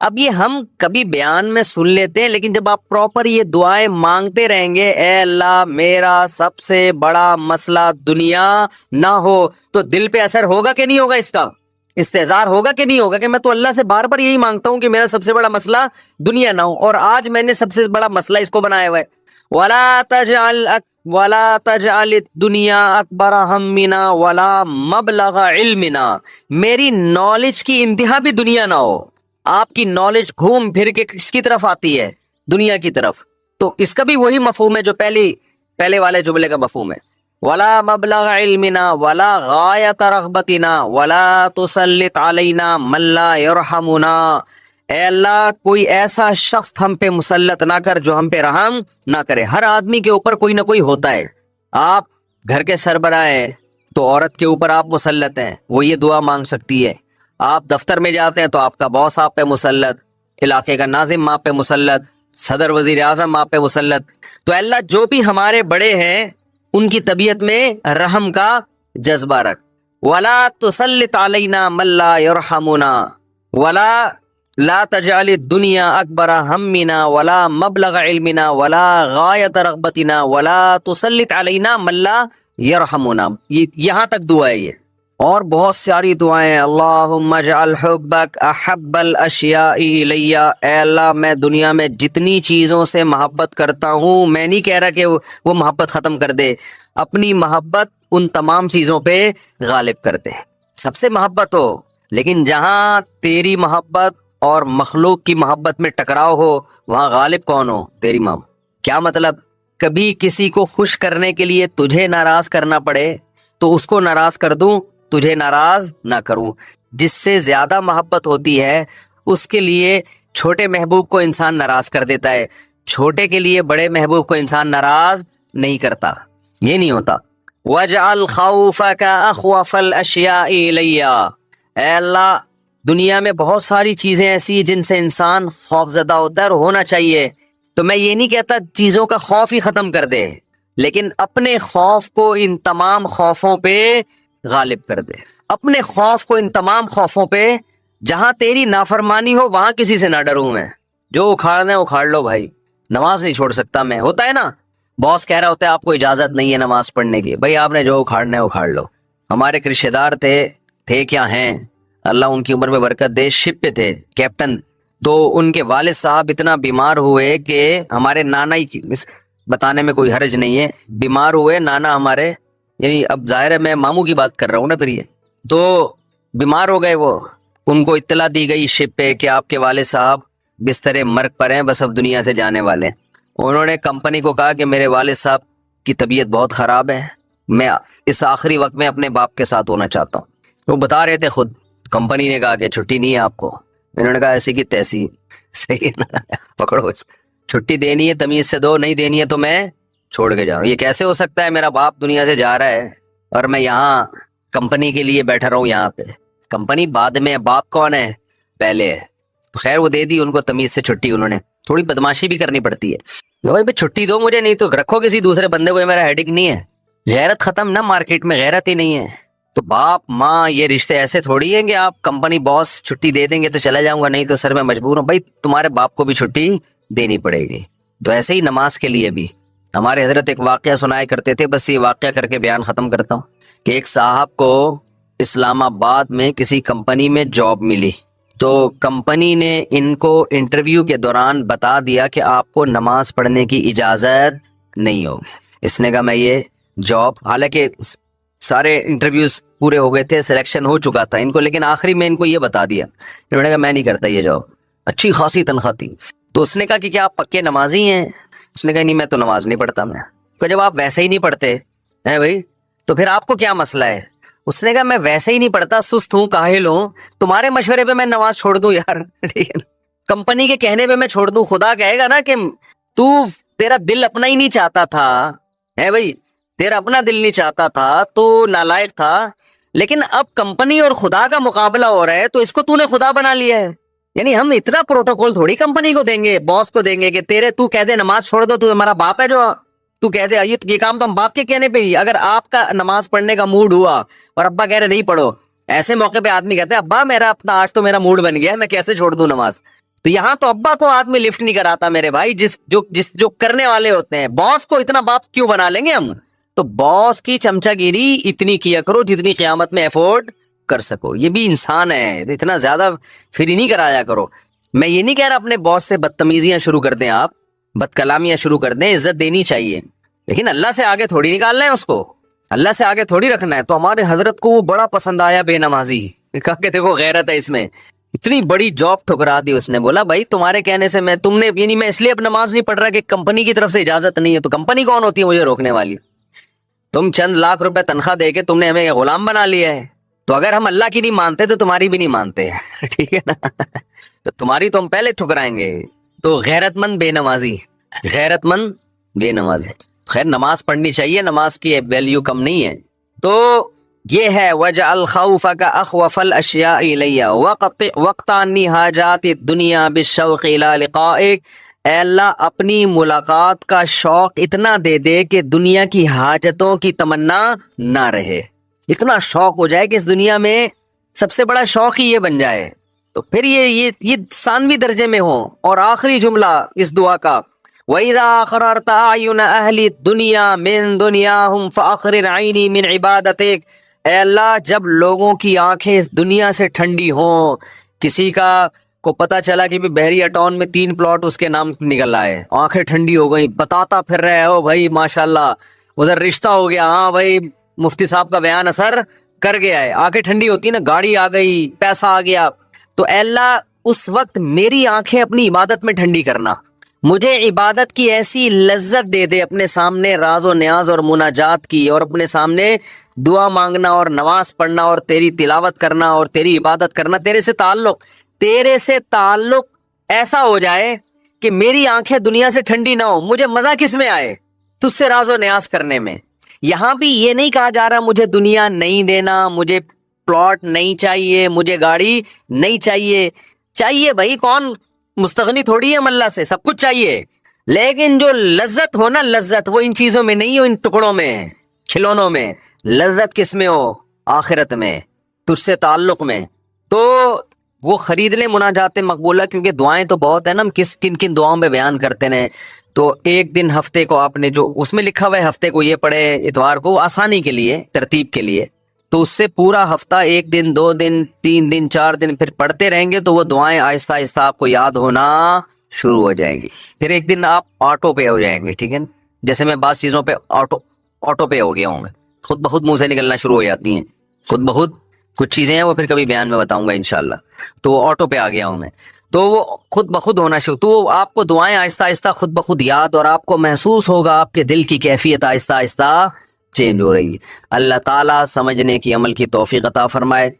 اب یہ ہم کبھی بیان میں سن لیتے ہیں، لیکن جب آپ پراپر یہ دعائیں مانگتے رہیں گے، اے اللہ میرا سب سے بڑا مسئلہ دنیا نہ ہو، تو دل پہ اثر ہوگا کہ نہیں ہوگا؟ اس کا استحضار ہوگا کہ نہیں ہوگا کہ میں تو اللہ سے بار بار یہی مانگتا ہوں کہ میرا سب سے بڑا مسئلہ دنیا نہ ہو، اور آج میں نے سب سے بڑا مسئلہ اس کو بنایا ہوا ہے۔ وَلَا تَجْعَلِ الدُّنْيَا أَكْبَرَ هَمِّنَا وَلَا مَبْلَغَ عِلْمِنَا، میری نالج کی انتہا بھی دنیا نہ ہو۔ آپ کی نالج گھوم پھر کے کس کی طرف آتی ہے؟ دنیا کی طرف۔ تو اس کا بھی وہی مفہوم ہے جو پہلے والے جملے کا مفہوم ہے۔ وَلَا مَبْلَغَ عِلْمِنَا وَلَا غَایَةَ رَغْبَتِنَا وَلَا تُسَلِّطْ عَلَيْنَا مَن لَّا يَرْحَمُنَا، اے اللہ کوئی ایسا شخص ہم پہ مسلط نہ کر جو ہم پہ رحم نہ کرے۔ ہر آدمی کے اوپر کوئی نہ کوئی ہوتا ہے۔ آپ گھر کے سربراہ ہیں تو عورت کے اوپر آپ مسلط ہیں، وہ یہ دعا مانگ سکتی ہے۔ آپ دفتر میں جاتے ہیں تو آپ کا باس آپ پہ مسلط، علاقے کا ناظم آپ پہ مسلط، صدر وزیر اعظم آپ پہ مسلط۔ تو اللہ جو بھی ہمارے بڑے ہیں ان کی طبیعت میں رحم کا جذبہ رکھ۔ وَلَا تُسَلِّطْ عَلَيْنَا مَن لَّا يَرْحَمُنَا وَلَا لا تجعل الدنیا اکبر ہمنا ولا مبلغ علمنا ولا غایت رغبتنا ولا تسلط علینا من لا یرحمنا۔ یہاں تک دعا ہے یہ، اور بہت ساری دعائیں ہیں۔ اللہم اجعل حبک احب الاشیاء الی، اے اللہ میں دنیا میں جتنی چیزوں سے محبت کرتا ہوں، میں نہیں کہہ رہا کہ وہ محبت ختم کر دے، اپنی محبت ان تمام چیزوں پہ غالب کر دے۔ سب سے محبت ہو، لیکن جہاں تیری محبت اور مخلوق کی محبت میں ٹکراؤ ہو وہاں غالب کون ہو؟ تیری ماں۔ کیا مطلب؟ کبھی کسی کو خوش کرنے کے لیے تجھے ناراض کرنا پڑے تو اس کو ناراض کر دوں، تجھے ناراض نہ کروں۔ جس سے زیادہ محبت ہوتی ہے اس کے لیے چھوٹے محبوب کو انسان ناراض کر دیتا ہے، چھوٹے کے لیے بڑے محبوب کو انسان ناراض نہیں کرتا، یہ نہیں ہوتا۔ وَاجْعَلْ خَوْفَكَ أَخْوَفَ الْأَشْيَاءِ إِلَيَّ، اے اللہ دنیا میں بہت ساری چیزیں ایسی جن سے انسان خوف زدہ ہوتا ہے اور ہونا چاہیے، تو میں یہ نہیں کہتا چیزوں کا خوف ہی ختم کر دے، لیکن اپنے خوف کو ان تمام خوفوں پہ غالب کر دے، اپنے خوف کو ان تمام خوفوں پہ۔ جہاں تیری نافرمانی ہو وہاں کسی سے نہ ڈروں میں، جو اکھاڑنا ہے اکھاڑ لو بھائی، نماز نہیں چھوڑ سکتا میں۔ ہوتا ہے نا باس کہہ رہا ہوتا ہے آپ کو اجازت نہیں ہے نماز پڑھنے کی، بھائی آپ نے جو اکھاڑنا ہے اکھاڑ لو۔ ہمارے ایک رشتے دار تھے کیا ہیں، اللہ ان کی عمر میں برکت دے، شپ پہ تھے کیپٹن، تو ان کے والد صاحب اتنا بیمار ہوئے کہ ہمارے نانا ہی، بتانے میں کوئی حرج نہیں ہے، بیمار ہوئے نانا ہمارے، یعنی اب ظاہر ہے میں ماموں کی بات کر رہا ہوں نا، پھر یہ تو بیمار ہو گئے، وہ ان کو اطلاع دی گئی شپ پہ کہ آپ کے والد صاحب بستر مرگ پر ہیں، بس اب دنیا سے جانے والے۔ انہوں نے کمپنی کو کہا کہ میرے والد صاحب کی طبیعت بہت خراب ہے، میں اس آخری وقت میں اپنے باپ کے ساتھ ہونا چاہتا ہوں۔ وہ بتا رہے تھے خود، کمپنی نے کہا کہ چھٹی نہیں ہے آپ کو۔ انہوں نے کہا ایسی کی تیسی، صحیح نا، پکڑو چھٹی دینی ہے تمیز سے دو، نہیں دینی ہے تو میں چھوڑ کے جا رہا ہوں۔ یہ کیسے ہو سکتا ہے؟ میرا باپ دنیا سے جا رہا ہے اور میں یہاں کمپنی کے لیے بیٹھا رہا ہوں یہاں پہ، کمپنی بعد میں، باپ کون ہے؟ پہلے ہے۔ تو خیر وہ دے دی ان کو تمیز سے چھٹی، انہوں نے تھوڑی بدماشی بھی کرنی پڑتی ہے، بھائی چھٹی دو مجھے، نہیں تو رکھو کسی دوسرے بندے کو، میرا ہیڈک نہیں ہے۔ غیرت ختم نا، مارکیٹ میں غیرت ہی نہیں ہے۔ تو باپ ماں یہ رشتے ایسے تھوڑی ہیں کہ آپ کمپنی باس چھٹی دے دیں گے تو چلا جاؤں گا، نہیں تو سر میں مجبور ہوں، بھائی تمہارے باپ کو بھی چھٹی دینی پڑے گی۔ تو ایسے ہی نماز کے لیے بھی ہمارے حضرت ایک واقعہ سنایا کرتے تھے، بس یہ واقعہ کر کے بیان ختم کرتا ہوں، کہ ایک صاحب کو اسلام آباد میں کسی کمپنی میں جاب ملی، تو کمپنی نے ان کو انٹرویو کے دوران بتا دیا کہ آپ کو نماز پڑھنے کی اجازت نہیں ہوگی۔ اس نے کہا میں یہ جاب، حالانکہ سارے انٹرویوز پورے ہو گئے تھے، سلیکشن ہو چکا تھا ان کو، لیکن آخری میں ان کو یہ بتا دیا، انہوں نے کہا میں نہیں کرتا یہ جاب، اچھی خاصی تنخواہ تھی۔ تو اس نے کہا کہ کیا آپ پکے نمازی ہیں؟ اس نے کہا نہیں میں تو نماز نہیں پڑھتا میں۔ کہ جب آپ ویسے ہی نہیں پڑھتے ہیں بھائی تو پھر آپ کو کیا مسئلہ ہے؟ اس نے کہا میں ویسے ہی نہیں پڑھتا، سست ہوں، کاہل ہوں، تمہارے مشورے پہ میں نماز چھوڑ دوں یار؟ ٹھیک ہے نا، کمپنی کے کہنے پہ میں چھوڑ دوں؟ خدا کہے گا نا کہ تیرا دل اپنا ہی نہیں چاہتا تھا، ہے بھائی تیرا اپنا دل نہیں چاہتا تھا تو نالائق تھا، لیکن اب کمپنی اور خدا کا مقابلہ ہو رہا ہے تو اس کو تو نے خدا بنا لیا ہے۔ یعنی ہم اتنا پروٹوکول تھوڑی کمپنی کو دیں گے، باس کو دیں گے کہ تو کہہ دے نماز چھوڑ دو، تو ہمارا باپ ہے جو تو کہہ دے یہ کام تو ہم باپ کے کہنے پہ ہی۔ اگر آپ کا نماز پڑھنے کا موڈ ہوا اور ابا کہہ رہے نہیں پڑھو، ایسے موقع پہ آدمی کہتے ہیں ابا میرا اپنا آج تو میرا موڈ بن گیا ہے، میں کیسے چھوڑ دوں نماز؟ تو یہاں تو ابا کو آدمی لفٹ نہیں کراتا میرے بھائی، جو کرنے والے ہوتے ہیں، باس کو اتنا باپ کیوں بنا لیں گے ہم؟ تو باس کی چمچا گیری اتنی کیا کرو جتنی قیامت میں افورڈ کر سکو، یہ بھی انسان ہے، اتنا زیادہ فری نہیں کرایا کرو۔ میں یہ نہیں کہہ رہا اپنے باس سے بدتمیزیاں شروع کر دیں، آپ بد کلامیاں شروع کر دیں، عزت دینی چاہیے، لیکن اللہ سے آگے تھوڑی نکالنا ہے اس کو، اللہ سے آگے تھوڑی رکھنا ہے۔ تو ہمارے حضرت کو وہ بڑا پسند آیا بے نمازی، کہا کہ دیکھو غیرت ہے اس میں، اتنی بڑی جاب ٹھکرا دی اس نے۔ بولا بھائی تمہارے کہنے سے تم نے یعنی میں اس لیے اب نماز نہیں پڑھ رہا کہ کمپنی کی طرف سے اجازت نہیں ہے، تو کمپنی کون ہوتی ہے مجھے روکنے والی؟ تم چند لاکھ روپے تنخواہ دے کے تم نے ہمیں غلام بنا لیا ہے، تو اگر ہم اللہ کی نہیں مانتے تو تمہاری بھی نہیں مانتے ٹھیک ہے نا؟ تو تمہاری تو ہم پہلے ٹھکرائیں گے۔ تو غیرت مند بے نمازی، غیرت مند بے نمازی، خیر نماز پڑھنی چاہیے، نماز کی ویلیو کم نہیں ہے۔ تو یہ ہے وَجَعَلْ خَوْفَكَ أَخْوَفَ الْأَشْيَاءِ إِلَيَّ وَقْتَانِّ حَاجَاتِ الدُّنْيَا بِالشَّوْقِ إِلَىٰ لِقَائِكَ، اے اللہ اپنی ملاقات کا شوق اتنا دے دے کہ دنیا کی حاجتوں کی تمنا نہ رہے، اتنا شوق ہو جائے کہ اس دنیا میں سب سے بڑا شوق ہی یہ بن جائے، تو پھر یہ ثانوی درجے میں ہو۔ اور آخری جملہ اس دعا کا، وَإِذَا أَقْرَرْتَ أَعْيُنَ أَهْلِ الدُّنْيَا مِن دُنْيَاهُمْ فَأَقْرِرْ عَيْنِي مِنْ عِبَادَتِكَ، اے اللہ جب لوگوں کی آنکھیں اس دنیا سے ٹھنڈی ہوں، کسی کو پتا چلا کہ بحریہ ٹاؤن میں 3 پلاٹ اس کے نام نکل آئے، آنکھیں ٹھنڈی ہو گئی، بتاتا پھر رہے ہو بھائی ماشاءاللہ ادھر رشتہ ہو گیا، ہاں بھائی مفتی صاحب کا بیان اثر کر گیا ہے، آنکھیں ٹھنڈی ہوتی نا، گاڑی آ گئی، پیسہ آ گیا، تو اے اللہ اس وقت میری آنکھیں اپنی عبادت میں ٹھنڈی کرنا، مجھے عبادت کی ایسی لذت دے دے، اپنے سامنے راز و نیاز اور مناجات کی، اور اپنے سامنے دعا مانگنا اور نماز پڑھنا اور تیری تلاوت کرنا اور تیری عبادت کرنا، تیرے سے تعلق ایسا ہو جائے کہ میری آنکھیں دنیا سے ٹھنڈی نہ ہو، مجھے مزہ کس میں آئے؟ تجھ سے راز و نیاز کرنے میں۔ یہاں بھی یہ نہیں کہا جا رہا مجھے دنیا نہیں دینا، مجھے پلاٹ نہیں چاہیے، مجھے گاڑی نہیں چاہیے بھائی، کون مستغنی تھوڑی ہے ہم اللہ سے، سب کچھ چاہیے، لیکن جو لذت ہو نا، لذت وہ ان چیزوں میں نہیں ہو، ان ٹکڑوں میں، کھلونوں میں، لذت کس میں ہو؟ آخرت میں، تجھ سے تعلق میں۔ تو وہ خرید لیں مناجات مقبولہ، کیونکہ دعائیں تو بہت ہیں نا، ہم کن کن دعاؤں میں بیان کرتے ہیں۔ تو ایک دن ہفتے کو آپ نے جو اس میں لکھا ہوا ہے ہفتے کو یہ پڑھے، اتوار کو آسانی کے لیے، ترتیب کے لیے، تو اس سے پورا ہفتہ 1 دن 2 دن 3 دن 4 دن پھر پڑھتے رہیں گے تو وہ دعائیں آہستہ آہستہ آپ کو یاد ہونا شروع ہو جائیں گی۔ پھر ایک دن آپ آٹو پے ہو جائیں گے، ٹھیک ہے نا؟ جیسے میں بعض چیزوں پہ آٹو پے ہو گیا ہوں، میں خود بخود منہ سے نکلنا شروع ہو جاتی ہیں، خود بخود کچھ چیزیں ہیں وہ پھر کبھی بیان میں بتاؤں گا انشاءاللہ، تو آٹو پہ آ گیا ہوں میں، تو وہ خود بخود ہونا شروع، تو آپ کو دعائیں آہستہ آہستہ خود بخود یاد، اور آپ کو محسوس ہوگا آپ کے دل کی کیفیت آہستہ آہستہ چینج ہو رہی ہے۔ اللہ تعالیٰ سمجھنے کی، عمل کی توفیق عطا فرمائے۔